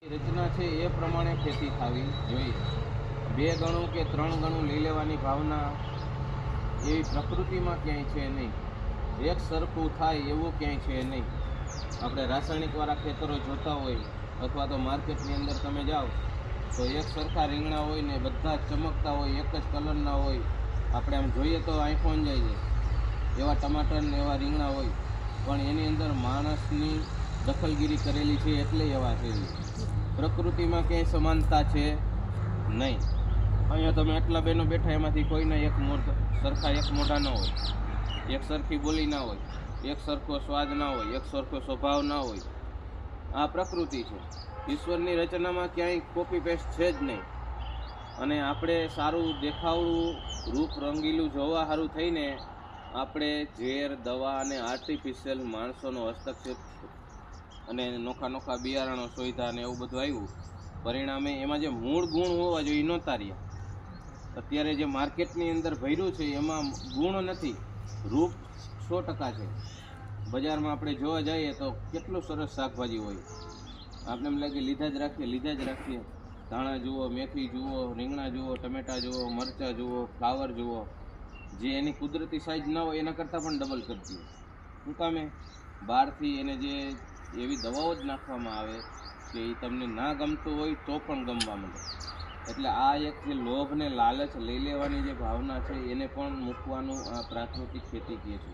રચના છે એ પ્રમાણે ખેતી થવી જોઈએ। 2 ગણું કે 3 ગણું લઈ લેવાની ભાવના એવી પ્રકૃતિમાં ક્યાંય છે નહીં। એક સરખું થાય એવું ક્યાંય છે નહીં। આપણે રાસાયણિકવાળા ખેતરો જોતા હોય અથવા તો માર્કેટની અંદર તમે જાઓ તો એક સરખા રીંગણા હોય ને બધા ચમકતા હોય, એક જ કલરના હોય। આપણે આમ જોઈએ તો આંખો અંજાઈ જાય એવા ટમાટર ને એવા રીંગણા હોય, પણ એની અંદર માણસની દખલગીરી કરેલી છે એટલે એવા છે। પ્રકૃતિમાં ક્યાંય સમાનતા છે નહીં। અહીંયા તમે આટલા બહેનો બેઠા, એમાંથી કોઈના એક મોઢા ન હોય, એક સરખી બોલી ના હોય, એક સરખો સ્વાદ ના હોય, એક સરખો સ્વભાવ ના હોય। આ પ્રકૃતિ છે। ઈશ્વરની રચનામાં ક્યાંય કોપી પેસ્ટ છે જ નહીં। અને આપણે સારું દેખાવડું, રૂપ રંગીલું જોવા સારું થઈને આપણે ઝેર, દવા અને આર્ટિફિશિયલ માણસોનો હસ્તક્ષેપ અને નોખા બિયારણો શોધ્યા અને એવું બધું આવ્યું। પરિણામે એમાં જે મૂળ ગુણ હોવા જોઈએ એ નહોતા રહ્યા। અત્યારે જે માર્કેટની અંદર ભર્યું છે એમાં ગુણ નથી, રૂપ 100% છે। બજારમાં આપણે જોવા જઈએ તો કેટલું સરસ શાકભાજી હોય, આપણે એમ લાગે લીધા જ રાખીએ। ધાણા જુઓ, મેથી જુઓ, રીંગણા જુઓ, ટમેટા જુઓ, મરચાં જુઓ, ફ્લાવર જુઓ, જે એની કુદરતી સાઇઝ ના હોય એના કરતાં પણ ડબલ કરી દઈએ। શું કામે? બહારથી એને જે એવી દવાઓ જ નાખવામાં આવે કે એ તમને ના ગમતું હોય તો પણ ગમવા માંડે। એટલે આ એક જે લોભ ને લાલચ લઈ લેવાની જે ભાવના છે એને પણ મૂકવાનું આ પ્રાકૃતિક ખેતી કહે છે।